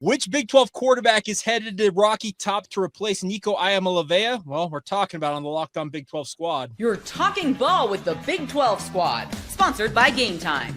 Which Big 12 quarterback is headed to Rocky Top to replace Nico Iamaleava? Well, we're talking about on the Locked On Big 12 squad. You're talking ball with the Big 12 squad, sponsored by Game Time.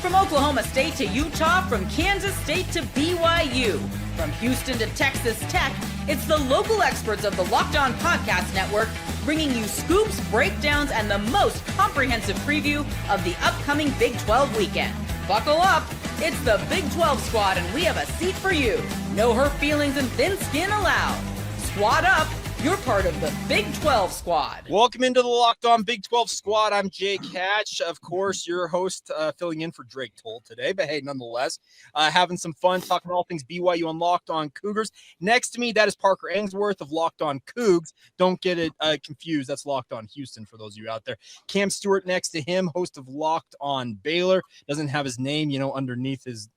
From Oklahoma State to Utah, from Kansas State to BYU, from Houston to Texas Tech, it's the local experts of the Locked On Podcast Network bringing you scoops, breakdowns, and the most comprehensive preview of the upcoming Big 12 weekend. Buckle up. It's the Big 12 squad, and we have a seat for you. No hurt feelings and thin skin allowed. Squad up. You're part of the Big 12 squad. Welcome into the Locked On Big 12 squad. I'm Jake Hatch, of course, your host, filling in for Drake Toll today. But hey, nonetheless, having some fun talking all things BYU on Locked On Cougars. Next to me, that is Parker Ainsworth of Locked On Cougs. Don't get it confused. That's Locked On Houston for those of you out there. Cam Stewart next to him, host of Locked On Baylor. Doesn't have his name, underneath his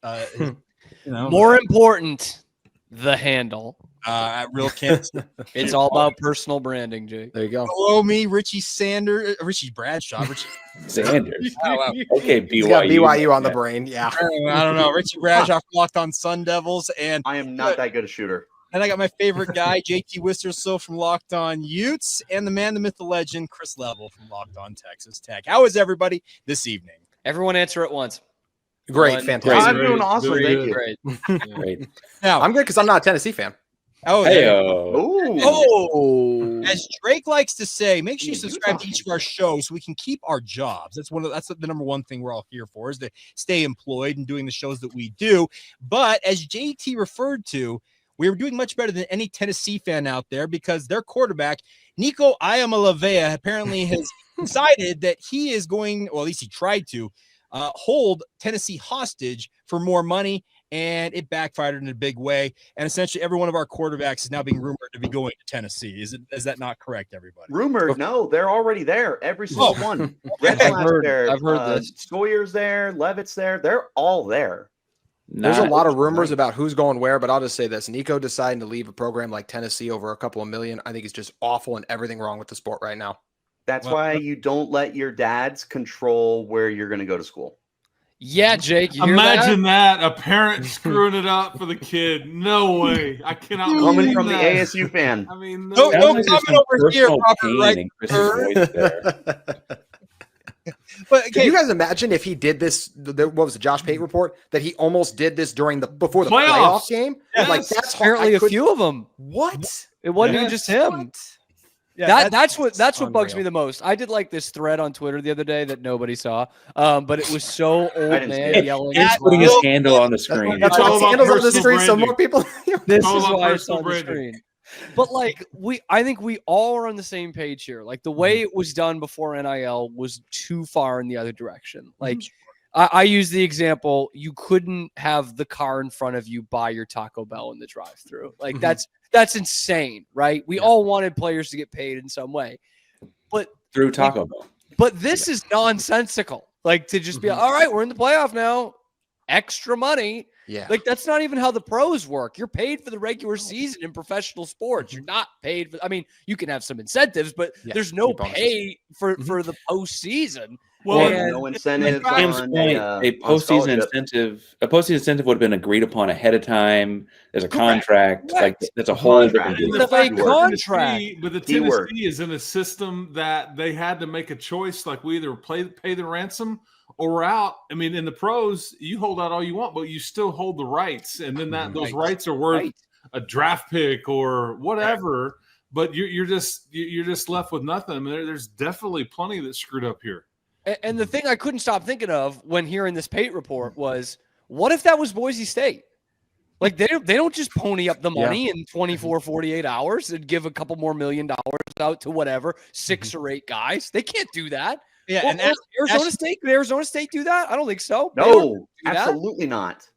More important, the handle. At Real Kent. It's all about personal branding, Jake. There you go. Below me, Richie Bradshaw. Sanders. Oh, wow. Okay, He's got BYU on the brain. Yeah. I don't know. Richie Bradshaw Locked On Sun Devils. And I am not that good a shooter. And I got my favorite guy, JT Wisterso from Locked On Utes, and the man, the myth, the legend, Chris Level from Locked On Texas Tech. How is everybody this evening? Everyone answer at once. Great. Fantastic. I'm doing awesome. Thank you. Great. Great. Now, I'm good because I'm not a Tennessee fan. Oh, Ooh. As Drake likes to say, make sure you subscribe to each of our shows so we can keep our jobs. That's the number one thing we're all here for, is to stay employed and doing the shows that we do. But as JT referred to, we are doing much better than any Tennessee fan out there because their quarterback, Nico Iamaleava, apparently has decided that he is going, or at least he tried to, hold Tennessee hostage for more money. And it backfired in a big way. And essentially every one of our quarterbacks is now being rumored to be going to Tennessee. Is that not correct, everybody? Rumored? No, they're already there. Every single one. I've heard this. Sawyer's there. Levitt's there. They're all there. There's a lot of rumors about who's going where, but I'll just say this. Nico deciding to leave a program like Tennessee over a couple of million, I think it's just awful and everything wrong with the sport right now. That's why you don't let your dads control where you're going to go to school. Yeah, Jake. Imagine that? A parent screwing it up for the kid. No way. I cannot. Coming from the ASU fan. I mean, no comment over here, Robert. But can you guys imagine if he did this? What was the Josh Pate report that he almost did this before the playoff game? Yes. Like that's apparently a few of them. What? It wasn't even just him. What? Yeah, that's what bugs me the most. I did like this thread on Twitter the other day that nobody saw, but it was so old man yelling. He's putting his handle on the screen. That's why his handle's on the screen, so more people. This is why it's on the screen. But I think we all are on the same page here. Like the way it was done before NIL was too far in the other direction. Like I use the example: you couldn't have the car in front of you buy your Taco Bell in the drive-through. Like that's insane, right? We all wanted players to get paid in some way, but through Taco Bell. But this is nonsensical. Like to just be all right, we're in the playoff now, extra money. Yeah, like that's not even how the pros work. You're paid for the regular season in professional sports. You're not paid for. I mean, you can have some incentives, but there's no pay for the postseason. Well, no incentive. A postseason incentive would have been agreed upon ahead of time. There's a contract. Like that's a whole different deal. It's a contract. But the Tennessee is in a system that they had to make a choice. Like we either pay the ransom or we're out. I mean, in the pros, you hold out all you want, but you still hold the rights, and then those rights are worth a draft pick or whatever. But you're just left with nothing. I mean, there's definitely plenty that's screwed up here. And the thing I couldn't stop thinking of when hearing this Pate report was, what if that was Boise State? Like they don't just pony up the money in 24, 48 hours and give a couple more $1 million out to whatever 6 or 8 guys. They can't do that. Yeah, well, and Arizona State. Did Arizona State do that? I don't think so. No, absolutely not.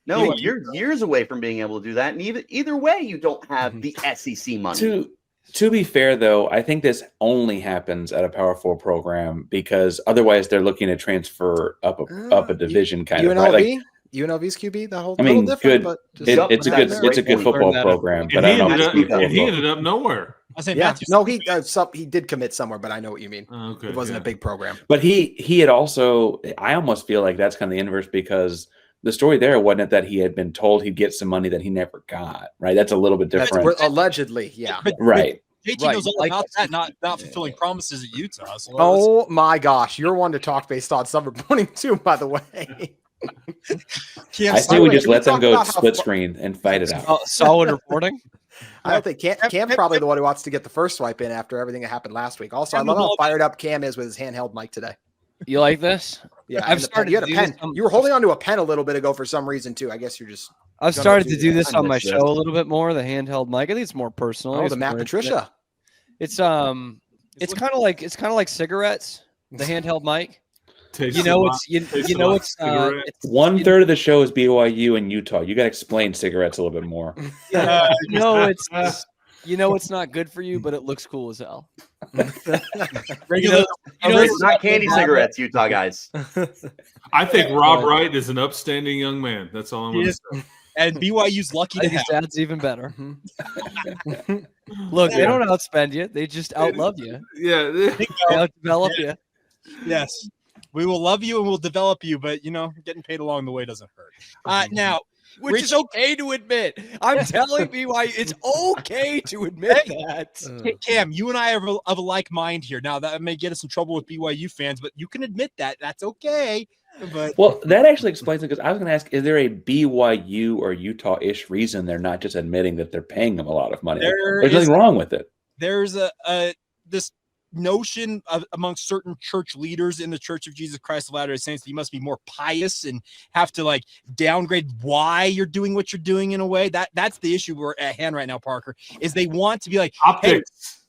No, you're years away from being able to do that. And either way, you don't have the SEC money. To be fair, though, I think this only happens at a Power 4 program because otherwise they're looking to transfer up a division kind of. Right? UNLV's QB, that whole good. But it's a good football program. But I don't know. He ended up nowhere. He did commit somewhere, but I know what you mean. It wasn't a big program. But he had also. I almost feel like that's kind of the inverse because the story there wasn't that he had been told he'd get some money that he never got, right? That's a little bit different. Allegedly, yeah. Right. JT knows all about that, not fulfilling promises at Utah. So oh my gosh, you're one to talk based on summer reporting too, by the way. I say we just let them go split screen and fight it out. Solid reporting. I don't think Cam's probably the one who wants to get the first swipe in after everything that happened last week. Also, I love how fired up Cam is with his handheld mic today. You like this? Yeah, I've started. You had a pen. You were holding onto a pen a little bit ago for some reason too. I guess you're just. I've started to do this on my show a little bit more. The handheld mic. I think it's more personal. Oh, the Matt Patricia. It's kind of like cigarettes. The handheld mic. It's 1/3 of the show is BYU and Utah. You got to explain cigarettes a little bit more. Yeah, it's not good for you, but it looks cool as hell. Not candy cigarettes, Utah guys. I think Rob Wright is an upstanding young man. That's all I'm going to say. And BYU's lucky to have. That's even better. Look, they don't outspend you; they just outlove you. Yeah, they outdevelop you. Yes, we will love you and we'll develop you, but getting paid along the way doesn't hurt. Now, which is okay to admit. I'm telling BYU, it's okay to admit that. Cam, you and I are of a like mind here. Now that may get us in trouble with BYU fans, but you can admit that. That's okay. But well, that actually explains it, because I was going to ask, is there a BYU or Utah-ish reason they're not just admitting that they're paying them a lot of money? There's nothing wrong with it. There's this notion amongst certain church leaders in the Church of Jesus Christ of Latter-day Saints that you must be more pious and have to downgrade why you're doing what you're doing in a way. That's the issue we're at hand right now, Parker, is they want to be like optics.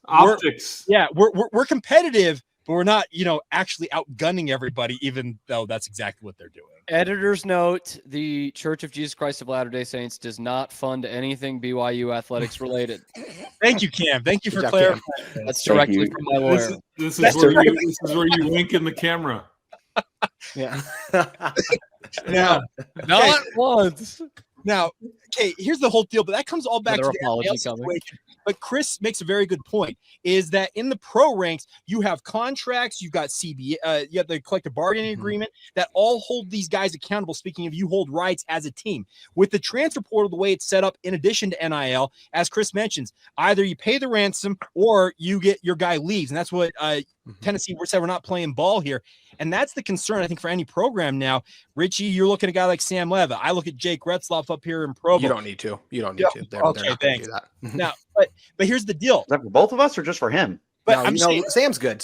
We're competitive, but we're not, actually outgunning everybody, even though that's exactly what they're doing. Editor's note, the Church of Jesus Christ of Latter-day Saints does not fund anything BYU athletics related. Thank you, Cam. Thank you for clarifying. That's directly from my lawyer. This is where you wink in the camera. Yeah. Now, not once. Now, okay, here's the whole deal, but that comes all back to the NIL situation. But Chris makes a very good point, is that in the pro ranks, you have contracts, you've got CBA, you have the collective bargaining agreement that all hold these guys accountable. Speaking of, you hold rights as a team. With the transfer portal, the way it's set up, in addition to NIL, as Chris mentions, either you pay the ransom or you get your guy leaves. And that's what Tennessee said, we're not playing ball here. And that's the concern, I think, for any program now. Richie, you're looking at a guy like Sam Leva. I look at Jake Retzloff up here in Provo. You don't need to. Okay, thanks. Now, but here's the deal. Is that for both of us or just for him? But I'm saying, Sam's good.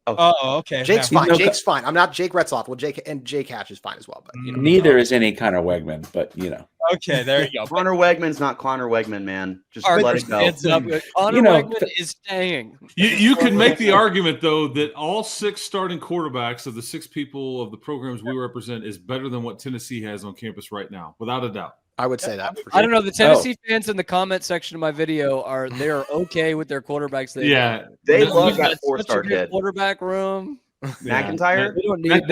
Oh, okay. Jake's fine. Jake's fine. I'm not Jake Retzloff. Well, Jake Hatch is fine as well. But neither is any Connor Wegman. But Okay, there you go. Connor Wegman's not Connor Wegman, man. Just let it go. Connor Wegman is staying. You can make the argument, though, that all 6 starting quarterbacks of the 6 people of the programs we represent is better than what Tennessee has on campus right now, without a doubt. I would say that. For sure. I don't know. The Tennessee fans in the comment section of my video they're okay with their quarterbacks. They love that 4-star kid. Quarterback room. McIntyre. We don't need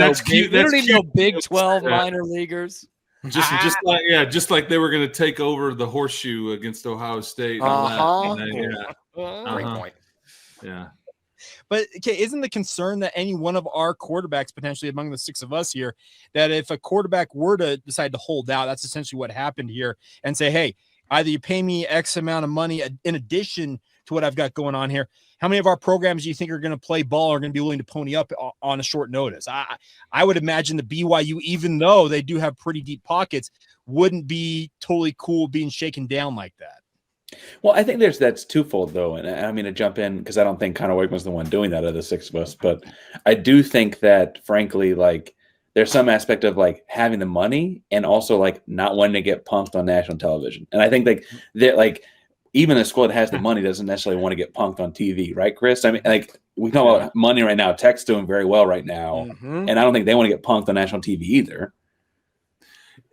no Big 12 minor leaguers. Just like they were going to take over the horseshoe against Ohio State. Great point. Yeah. But okay, isn't the concern that any one of our quarterbacks, potentially among the 6 of us here, that if a quarterback were to decide to hold out, that's essentially what happened here, and say, hey, either you pay me X amount of money in addition to what I've got going on here. How many of our programs do you think are going to play ball or are going to be willing to pony up on a short notice? I would imagine the BYU, even though they do have pretty deep pockets, wouldn't be totally cool being shaken down like that. Well, I think that's twofold, though. And I mean to jump in because I don't think Connor Wegman's the one doing that of the 6 of us. But I do think that, frankly, there's some aspect of having the money and also not wanting to get punked on national television. And I think even a school that has the money doesn't necessarily want to get punked on TV, right, Chris? I mean, we talk about money right now. Tech's doing very well right now, and I don't think they want to get punked on national TV either.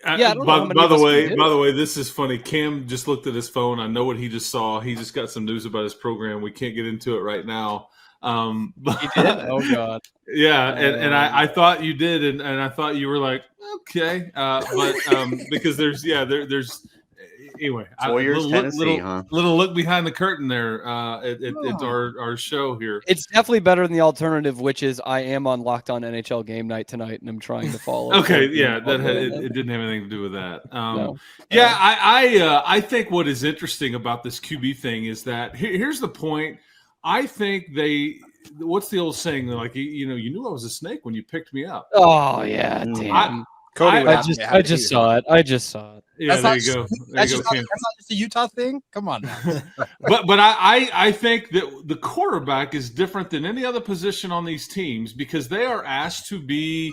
By the way, this is funny. Cam just looked at his phone. I know what he just saw. He just got some news about his program. We can't get into it right now. But, he did? Oh God. Yeah, and I thought you did, and I thought you were like, okay, but because there's Anyway, Sawyer's, Tennessee, huh? Little look behind the curtain there at our show here. It's definitely better than the alternative, which is I am on Locked On NHL Game Night tonight, and I'm trying to follow. Okay, yeah, it didn't have anything to do with that. No. Yeah, I think what is interesting about this QB thing is that here's the point. I think what's the old saying? Like, you knew I was a snake when you picked me up. Oh yeah, damn. Cody, I just saw it. Yeah, That's there not- you go. That's not just a Utah thing. Come on now. But I think that the quarterback is different than any other position on these teams because they are asked to be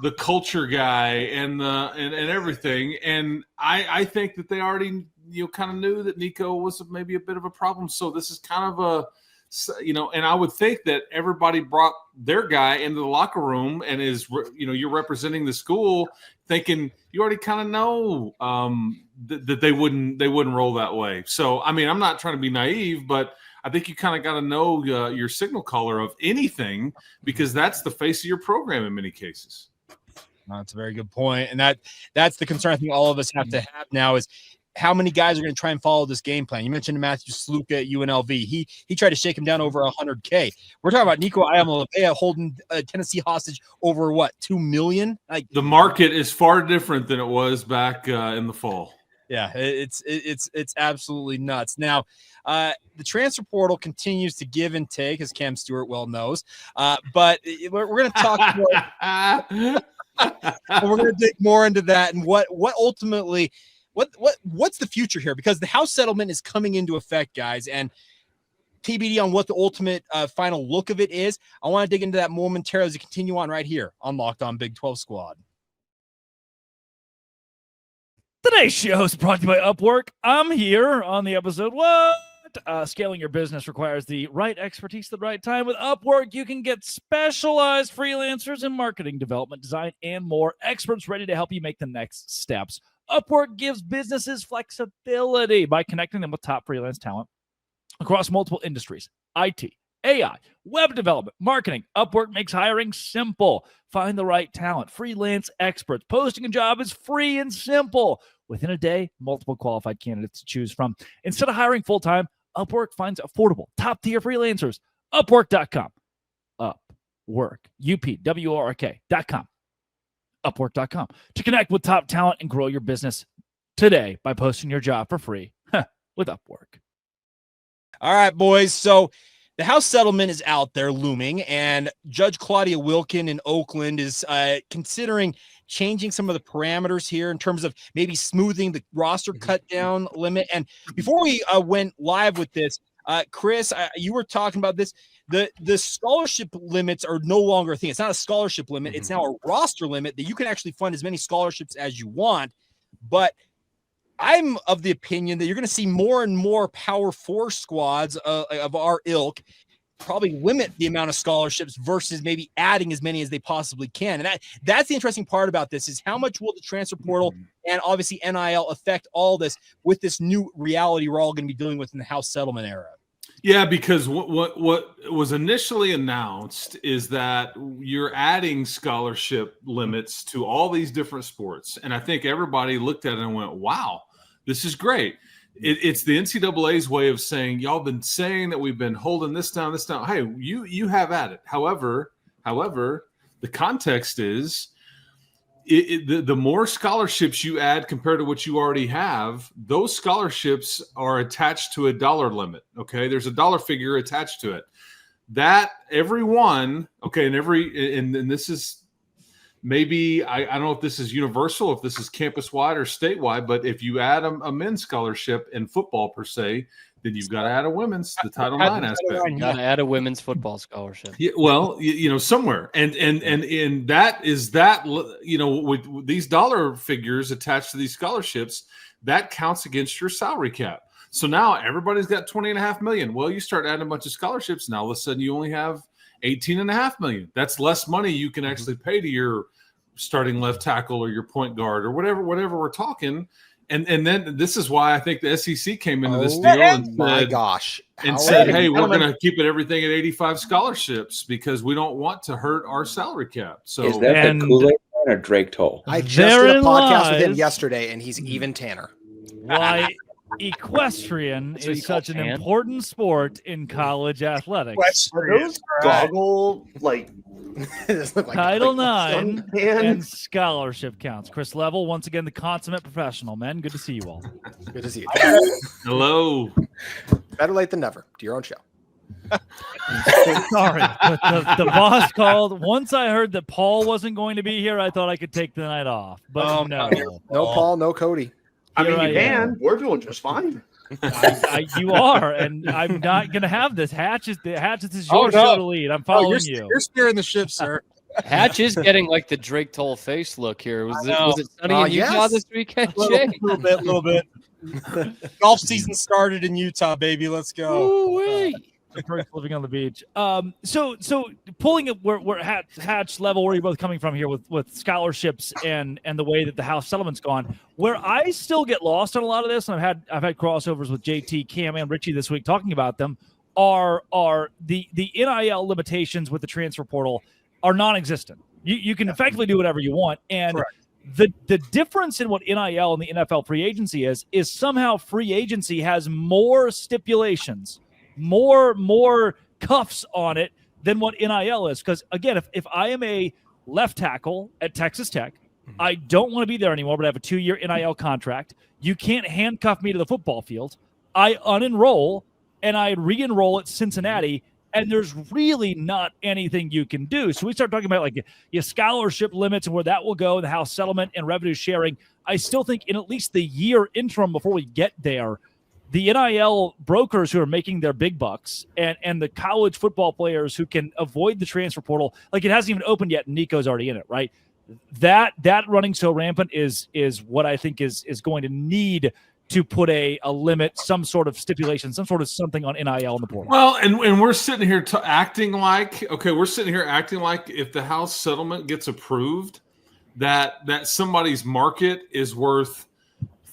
the culture guy and everything. And I think that they already kind of knew that Nico was maybe a bit of a problem. So this is kind of and I would think that everybody brought their guy into the locker room and you're representing the school, thinking you already kind of know that they wouldn't roll that way. So I mean, I'm not trying to be naive, but I think you kind of got to know your signal caller of anything because that's the face of your program in many cases. That's a very good point, and that's the concern I think all of us have to have now is how many guys are going to try and follow this game plan. You mentioned Matthew Sluka at UNLV. He tried to shake him down over 100K. We're talking about Nico Iamaleava holding Tennessee hostage over what, $2 million? Like the market is far different than it was back in the fall. Yeah, it's absolutely nuts. Now, the transfer portal continues to give and take, as Cam Stewart well knows. But we're going to talk more. We're going to dig more into that and what ultimately. What's the future here? Because the house settlement is coming into effect, guys, and TBD on what the ultimate final look of it is. I want to dig into that momentarily as we continue on right here on Locked On Big 12 Squad. Today's show is brought to you by Upwork. I'm here on the episode. Scaling your business requires the right expertise at the right time. With Upwork, you can get specialized freelancers in marketing, development, design, and more. Experts ready to help you make the next steps. Upwork gives businesses flexibility by connecting them with top freelance talent across multiple industries: IT, AI, web development, marketing. Upwork makes hiring simple. Find the right talent, freelance experts. Posting a job is free and simple. Within a day, multiple qualified candidates to choose from. Instead of hiring full-time, Upwork finds affordable, top-tier freelancers. Upwork.com. Upwork. UPWORK.com. Upwork.com to connect with top talent and grow your business today by posting your job for free with Upwork. All right, boys. So the house settlement is out there looming, and Judge Claudia Wilkin in Oakland is considering changing some of the parameters here in terms of maybe smoothing the roster cut down limit. And before we went live with this, Chris, you were talking about this. The scholarship limits are no longer a thing. It's not a scholarship limit. It's now a roster limit that you can actually fund as many scholarships as you want. But I'm of the opinion that you're going to see more and more Power 4 squads of our ilk probably limit the amount of scholarships versus maybe adding as many as they possibly can. And that's the interesting part about this is how much will the transfer portal and obviously NIL affect all this with this new reality we're all going to be dealing with in the house settlement era. Yeah, because what was initially announced is that you're adding scholarship limits to all these different sports. And I think everybody looked at it and went, wow, this is great. It's the NCAA's way of saying, y'all been saying that we've been holding this down. Hey, you have at it. However, the context is the more scholarships you add compared to what you already have, those scholarships are attached to a dollar limit. Okay. There's a dollar figure attached to it that every one. Okay. And this is maybe, I don't know if this is universal, if this is campus wide or statewide, but if you add a men's scholarship in football per se, then you've got to add a women's, the Title IX aspect. You got to add a women's football scholarship. Yeah, well, somewhere, and that is that, with these dollar figures attached to these scholarships, that counts against your salary cap. So now everybody's got $20.5 million. Well, you start adding a bunch of scholarships. Now all of a sudden you only have $18.5 million. That's less money you can actually pay to your starting left tackle or your point guard or whatever we're talking. And then this is why I think the SEC came into this deal and said, hey, we're going to keep everything at 85 scholarships because we don't want to hurt our salary cap. So is that the Kool-Aid or Drake Toll? I just did a podcast with him yesterday, and he's even tanner. why equestrian That's what is you call such an tan? important sport in college athletics. Are those goggle like This look like- Title like- IX and scholarship counts. Chris Level, once again, the consummate professional. Men, good to see you all. Good to see you. Hello. Better late than never. To your own show. Sorry, but the boss called. Once I heard that Paul wasn't going to be here, I thought I could take the night off. But no. No Paul, no Cody. I mean, Here you I am. can. We're doing just fine. You are, and I'm not going to have this. Hatch is your Oh, no. show to lead. I'm following you're, you. You're steering the ship, sir. Hatch is getting like the Drake Toll face look here. Was it sunny in Utah yes. this weekend, A Jay? little bit. Golf season started in Utah, baby. Let's go. Ooh-wee. The perks living on the beach. So pulling it where Hatch level, where you're both coming from here with scholarships and the way that the house settlement's gone. Where I still get lost on a lot of this, and I've had crossovers with JT, Cam, and Richie this week talking about them. Are the NIL limitations with the transfer portal are non-existent. You can effectively do whatever you want, and Correct. the difference in what NIL and the NFL free agency is somehow free agency has more stipulations, more cuffs on it than what NIL is. Because again, if I am a left tackle at Texas Tech, I don't want to be there anymore, but I have a 2-year NIL contract. You can't handcuff me to the football field. I unenroll and I re-enroll at Cincinnati, and there's really not anything you can do. So we start talking about like your scholarship limits and where that will go, the house settlement and revenue sharing. I still think in at least the year interim before we get there, the NIL brokers who are making their big bucks and the college football players who can avoid the transfer portal, like it hasn't even opened yet, and Nico's already in it, right? That running so rampant is what I think is going to need to put a limit, some sort of stipulation, some sort of something on NIL in the portal. Well, and we're sitting here acting like if the house settlement gets approved, that somebody's market is worth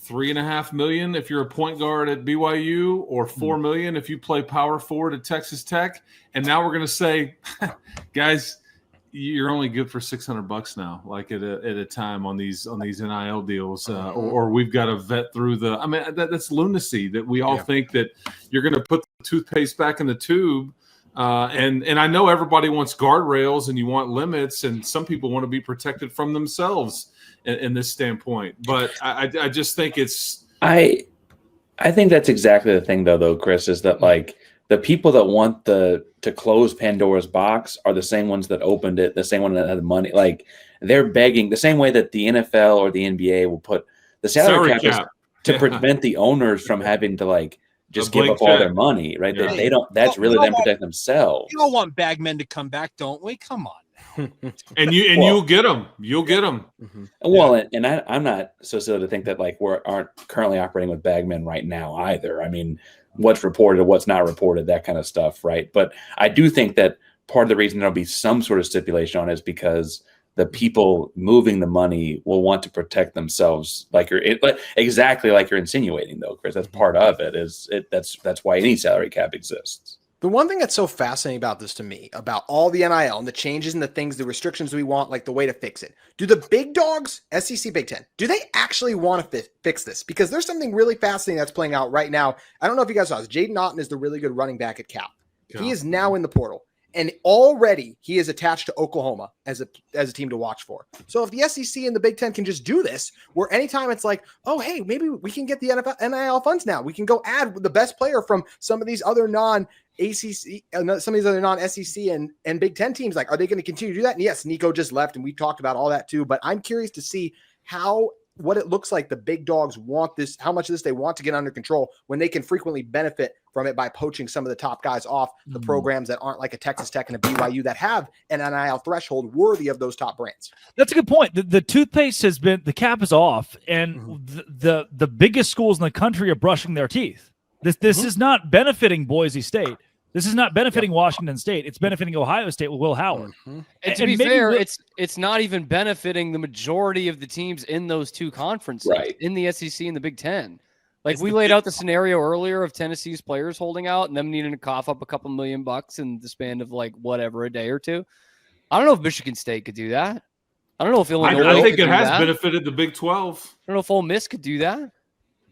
$3.5 million if you're a point guard at BYU, or $4 million if you play power forward at Texas Tech. And now we're going to say, guys, you're only good for $600 now, like at a time on these NIL deals, or we've got to vet through the. I mean, that's lunacy that we all think that you're going to put the toothpaste back in the tube. And I know everybody wants guardrails and you want limits, and some people want to be protected from themselves in this standpoint. But I just think it's. I think that's exactly the thing, though, Chris, is that like the people that want to close Pandora's box are the same ones that opened it, the same one that had the money. Like they're begging the same way that the NFL or the NBA will put the salary cap to prevent the owners from having to like just give up all their money, right? Yeah. They don't. That's really them protect themselves. You don't want Bagmen to come back, don't we? Come on. And you'll get them. You'll get them. Well, and I'm not so silly to think that like we aren't currently operating with bagmen right now either. I mean, what's reported, what's not reported, that kind of stuff, right? But I do think that part of the reason there'll be some sort of stipulation on it is because the people moving the money will want to protect themselves, exactly like you're insinuating, though, Chris. That's part of it. That's why any salary cap exists. The one thing that's so fascinating about this to me, about all the NIL and the changes and the things, the restrictions we want, like the way to fix it. Do the big dogs, SEC, Big Ten, do they actually want to fix this? Because there's something really fascinating that's playing out right now. I don't know if you guys saw this. Jaden Otten is the really good running back at Cal. He is now in the portal. And already he is attached to Oklahoma as a team to watch for. So if the SEC and the Big Ten can just do this, where anytime it's like, oh, hey, maybe we can get the NIL funds now. We can go add the best player from some of these other non-ACC, some of these other non-SEC and Big Ten teams. Like, are they going to continue to do that? And yes, Nico just left, and we talked about all that too. But I'm curious to see what it looks like the big dogs want this, how much of this they want to get under control when they can frequently benefit from it by poaching some of the top guys off the programs that aren't like a Texas Tech and a BYU that have an NIL threshold worthy of those top brands. That's a good point. The toothpaste has been, the cap is off, and the biggest schools in the country are brushing their teeth. This is not benefiting Boise State. This is not benefiting Washington State. It's benefiting Ohio State with Will Howard. And to be fair, it's not even benefiting the majority of the teams in those two conferences, in the SEC and the Big Ten. Like we laid out the scenario earlier of Tennessee's players holding out and them needing to cough up a couple $1 million in the span of like whatever, a day or two. I don't know if Michigan State could do that. I don't know if Illinois. I think it has benefited the Big 12. I don't know if Ole Miss could do that.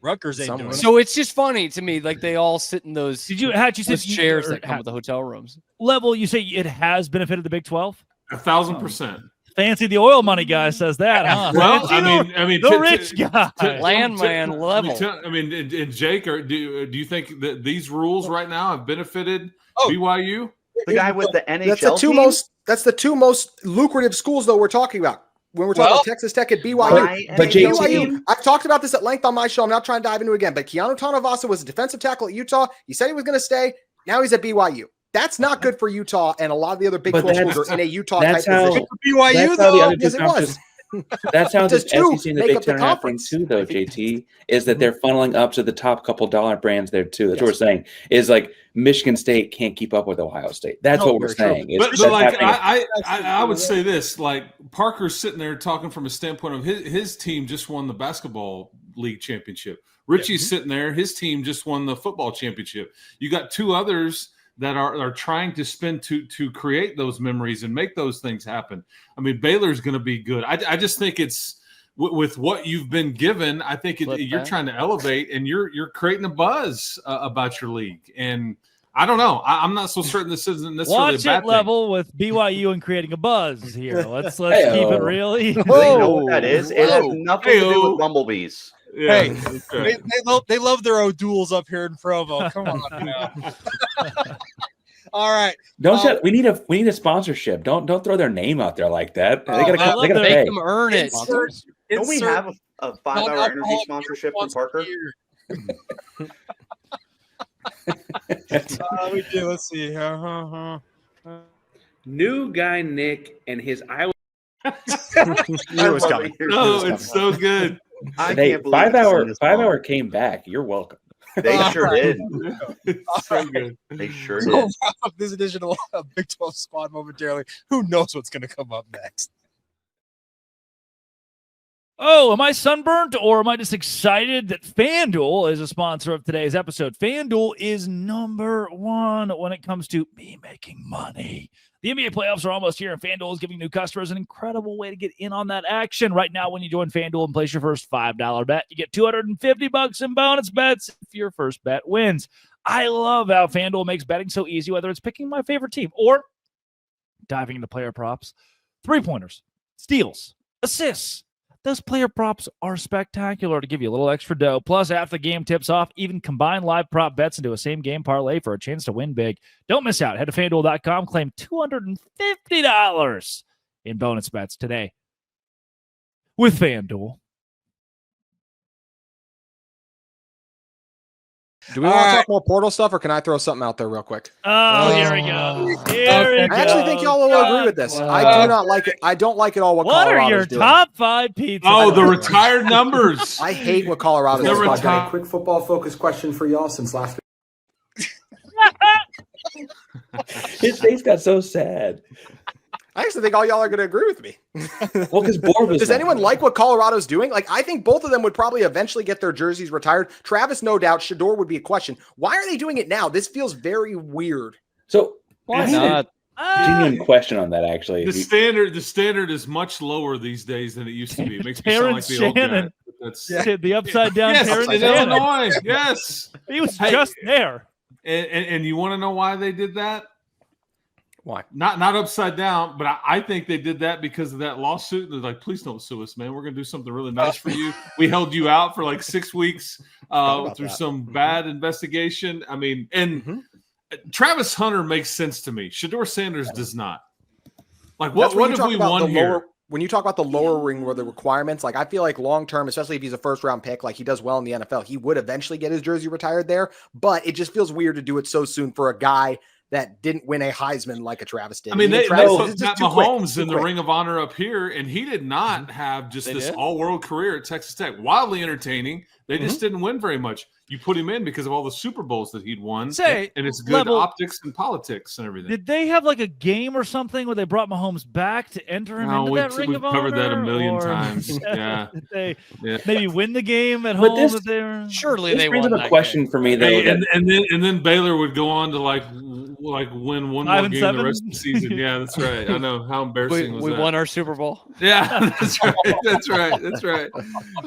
Rutgers ain't doing it. So it's just funny to me, like they all sit in those. How'd you say chairs that come with the hotel rooms? Level, you say it has benefited the Big 12? 1,000%. Fancy the oil money guy says that, huh? Well, Fancy I mean, the rich guy, landman level. I mean, and Jake, do you think that these rules right now have benefited BYU? The guy with the NHL That's the two most lucrative schools, though, we're talking about. When we're talking about Texas Tech at BYU. But BYU, I've talked about this at length on my show. I'm not trying to dive into it again. But Keanu Tanavasa was a defensive tackle at Utah. He said he was going to stay. Now he's at BYU. That's not good for Utah, and a lot of the other Big 12 schools are in a Utah-type position. BYU, though? Yes, it was. That's how the SEC and the make Big up the Ten are happening conference. too, though, JT, is that they're funneling up to the top couple dollar brands there too. That's what we're saying. Is like Michigan State can't keep up with Ohio State. That's what we're saying. But like I would say this, like Parker's sitting there talking from a standpoint of his team just won the basketball league championship. Richie's sitting there, his team just won the football championship. You got two others that are trying to spend to create those memories and make those things happen. I mean, Baylor's going to be good. I just think it's with what you've been given. I think you're trying to elevate and you're creating a buzz about your league. And I don't know. I'm not so certain this isn't necessarily Watch a bad it level with BYU and creating a buzz here. Let's keep it really. You know what that is? It has nothing to do with bumblebees. Yeah. Hey, they love their O'Douls up here in Provo. Come on now. All right. We need a sponsorship. Don't throw their name out there like that. They gotta make them earn it. Don't we have a 5-hour energy sponsorship from Parker? We do. Let's see. New guy Nick and his Iowa. It's so good. Hey, 5 hour came back. You're welcome. They sure did. So good. They sure We'll did. wrap up this edition of Big 12 Squad momentarily. Who knows what's going to come up next? Oh, am I sunburnt or am I just excited that FanDuel is a sponsor of today's episode? FanDuel is number one when it comes to me making money. The NBA playoffs are almost here, and FanDuel is giving new customers an incredible way to get in on that action. Right now, when you join FanDuel and place your first $5 bet, you get $250 in bonus bets if your first bet wins. I love how FanDuel makes betting so easy, whether it's picking my favorite team or diving into player props, three-pointers, steals, assists. Those player props are spectacular to give you a little extra dough. Plus, after the game tips off, even combine live prop bets into a same-game parlay for a chance to win big. Don't miss out. Head to FanDuel.com. Claim $250 in bonus bets today with FanDuel. Do we want to talk more portal stuff, or can I throw something out there real quick? Oh, here we go. I actually think y'all will agree with this. I do not like it. I don't like it all what What are Colorado's your doing. top 5 pizzas? Oh, the retired numbers. I hate what Colorado's doing. I've got a quick football-focused question for y'all since last week. His face got so sad. I actually think all y'all are going to agree with me. Well, because Does anyone like what Colorado's doing? Like, I think both of them would probably eventually get their jerseys retired. Travis, no doubt. Shedeur would be a question. Why are they doing it now? This feels very weird. So Why not? Genuine question on that, actually. The standard is much lower these days than it used to be. It makes me sound like Terrence the old guy. Shannon. That's The upside down yes, Terrence in Shannon. Illinois. Yes, He was just there. and you want to know why they did that? Why? Not upside down, but I think they did that because of that lawsuit. They're like, please don't sue us, man. We're gonna do something really nice for you. We held you out for like 6 weeks through some bad investigation. I mean, and Travis Hunter makes sense to me. Shedeur Sanders does not. Like, what have we won here? When you talk about the lowering of the requirements, like I feel like long term, especially if he's a first round pick, like he does well in the NFL, he would eventually get his jersey retired there. But it just feels weird to do it so soon for a guy that didn't win a Heisman like a Travis did. I mean, they put Matt Mahomes in the quick. Ring of Honor up here, and he did not have just this all-world career at Texas Tech. Wildly entertaining. They just didn't win very much. You put him in because of all the Super Bowls that he'd won, and it's good optics and politics and everything. Did they have like a game or something where they brought Mahomes back to enter him into that Ring of Honor? We've covered that a million times. Yeah. Did they maybe win the game at home? Surely they brings won up a question for me though. And then Baylor would go on to like like win one 5 more and game 7? the rest of the season. Yeah, that's right. I know how embarrassing was We that. won our Super Bowl. Yeah, that's right. That's right. That's right.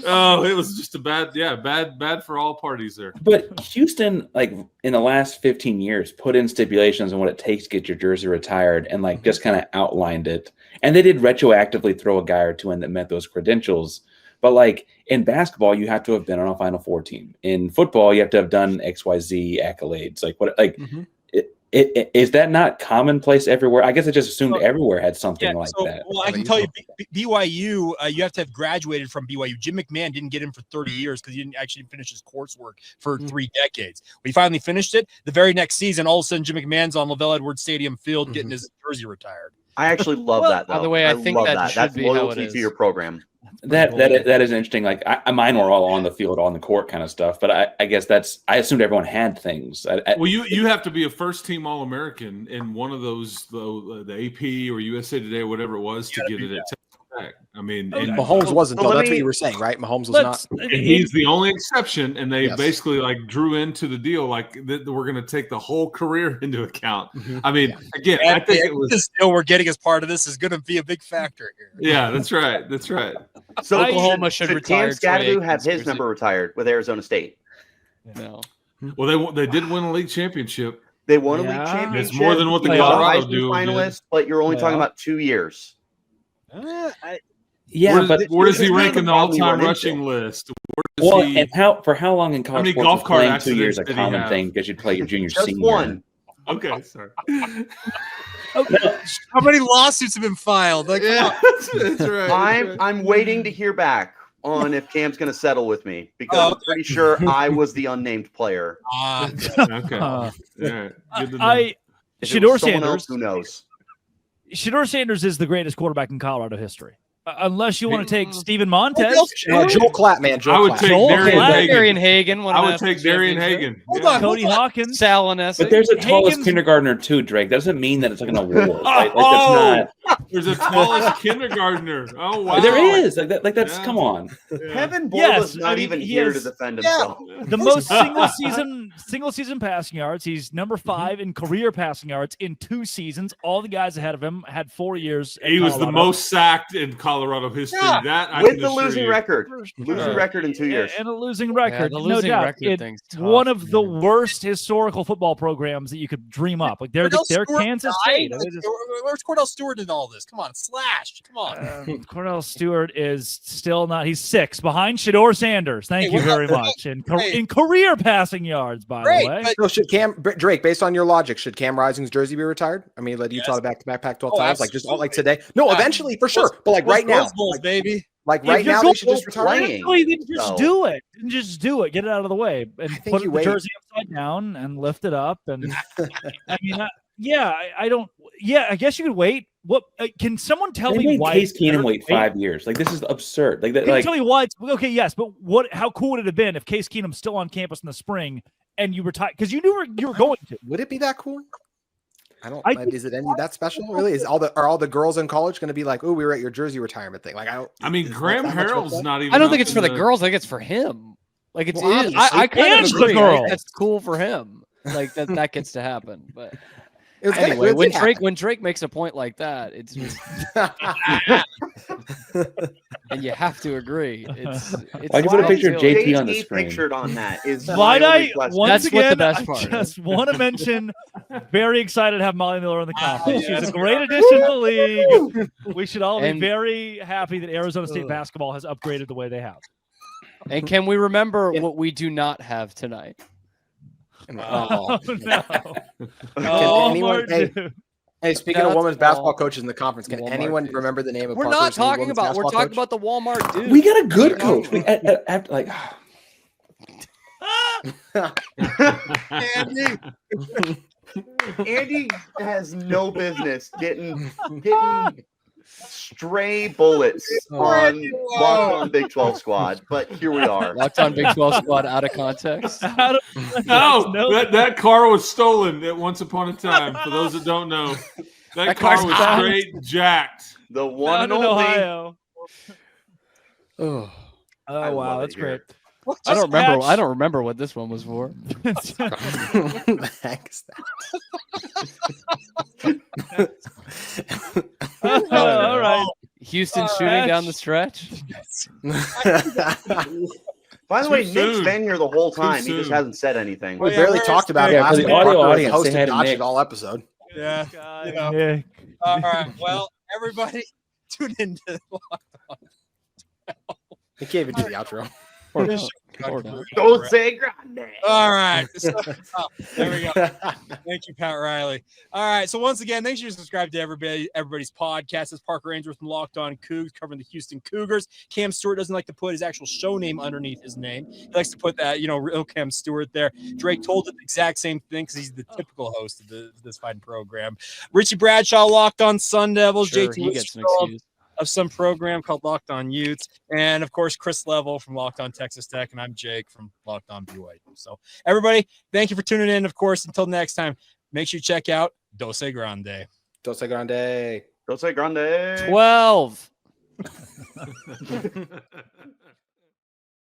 Oh, it was just a bad for all parties there. But Houston, like in the last 15 years, put in stipulations on what it takes to get your jersey retired, and like just kind of outlined it. And they did retroactively throw a guy or two in that met those credentials. But like in basketball, you have to have been on a Final Four team. In football, you have to have done XYZ accolades. Like what? Like is that not commonplace everywhere? I guess I just assumed everywhere had something like that. Well, I can tell you, BYU, you have to have graduated from BYU. Jim McMahon didn't get in for 30 years because he didn't actually finish his coursework for 3 decades. When he finally finished it, the very next season, all of a sudden, Jim McMahon's on Lavelle Edwards Stadium field getting his jersey retired. I actually love that, though. By the way, I think love that should That's be how it loyalty is. to your program. That is interesting. Like mine were all on the field, on the court kind of stuff. But I guess I assumed everyone had things. Well, you have to be a first team All-American in one of those, the AP or USA Today or whatever it was to get it at Texas Tech. I mean, Mahomes wasn't, though. That's what you were saying, right? Mahomes was not. And he's the only exception, and they basically like drew into the deal like that we're going to take the whole career into account. I mean, again, I think it was still we're getting as part of this is going to be a big factor here. Yeah, that's right. That's right. So Oklahoma should retire. Cam Scadaboo have his number retired with Arizona State? No. Well, they did win a league championship. They won a league championship. It's more than what the He was a Colorado Heisman do. finalist, but you're only talking about 2 years. Where does he rank in the all-time rushing list? And for how long in college sports golf was cart playing 2 years a accidents did he common have? thing because you'd play your junior Just senior? one. Okay, sorry. How many lawsuits have been filed? Like, That's right. I'm waiting to hear back on if Cam's going to settle with me because I'm pretty sure I was the unnamed player. Okay. All right. Good to know. If it Shedeur was someone Sanders. else, who knows? Shedeur Sanders is the greatest quarterback in Colorado history. Unless you want to take Steven Montez. Joel Klatt, man. I would take Darian Hagan. I would take Darian Hagan. Cody Hawkins. Salinesi. But there's a tallest kindergartner too, Drake. That doesn't mean that it's like an award. Right? Like, that's There's a tallest kindergartner. Oh wow, there is. Like that. Like that's come on. Kevin Borba's not even he here has- to defend himself. The most single season passing yards. He's number 5 in career passing yards in 2 seasons. All the guys ahead of him had 4 years. He was the most sacked in Colorado history. Yeah, That I with can the assure losing you. record. Losing record in 2 years. And a losing record. the no losing doubt. record It's thing's tough, one of the worst historical football programs that you could dream up. Like they're Kansas State. Where's Cordell Stewart in all this? Come on, Slash. Come on. Cordell Stewart is still not. He's 6 behind Shedeur Sanders. Thank you very much. In career passing yards, by the way. So should Drake, based on your logic, should Cam Rising's jersey be retired? I mean, led Utah to back-to-back Pac-12 titles, like just all like today. No, eventually for sure, but like right now, baby. Like right now, they should just retire. Then just do it. And just do it. Get it out of the way and put the wait. jersey upside down and lift it up. And I mean, I don't. Yeah, I guess you could wait. What can someone tell They me made why Case Keenum wait 5 years? Like this is absurd. Like that. Can you Like tell me why? Okay, yes, but what? How cool would it have been if Case Keenum's still on campus in the spring and you retired because you knew you were going to? Would it be that cool? I don't. Is it any that special? Really? Are all the girls in college going to be like, "Oh, we were at your jersey retirement thing"? Like I mean, Graham Harrell's not even. I don't think it's for the girls. I think it's for him. Like it's. I kind of agree. I think that's cool for him. Like that gets to happen. But anyway, when Drake makes a point like that, it's just. And you have to agree. It's I can put a picture of JT on the screen. Pictured on that is Why I once That's again? what the best part I just want to mention. Very excited to have Molly Miller in the conference. She's a great addition to the league. We should all be very happy that Arizona State basketball has upgraded the way they have. And can we remember what we do not have tonight? Oh no! Hey, speaking of women's basketball coaches in the conference, can anyone remember the name of? We're not talking about. We're talking about the Walmart dude. We got a good coach. Andy has no business getting stray bullets on Locked On Big 12 Squad, but here we are. Locked On Big 12 Squad out of context. That car was stolen at once upon a time. For those that don't know, that car was straight jacked. The one and in only. Ohio. Oh wow, that's great. I don't remember. I don't remember what this one was for. The heck is that? All right. Houston shooting down the stretch. By the way, Too Nick's soon. been here the whole time. He soon. just hasn't said anything. We barely talked about it Yeah, last for the week. audio Parker was audience, say hi hosting to Dodging Nick. all episode. Yeah. God, You know. Nick. All right. Well, everybody, tune into Locked On. He can't even do the outro. Don't say grande. All right. There we go. Thank you, Pat Riley. All right. So once again, make sure you subscribe to everybody's podcast. It's Parker Ainsworth from Locked On Cougs covering the Houston Cougars. Cam Stewart doesn't like to put his actual show name underneath his name. He likes to put that, real Cam Stewart there. Drake told it the exact same thing because he's the typical host of this fine program. Richie Bradshaw, Locked On Sun Devils. Sure, JT he gets an Wistrov excuse. of some program called Locked On Utes, and of course Chris Level from Locked On Texas Tech, and I'm Jake from Locked On BYU. So everybody, thank you for tuning in. Of course, until next time, make sure you check out Dose Grande. Dose Grande. Don't say grande. 12.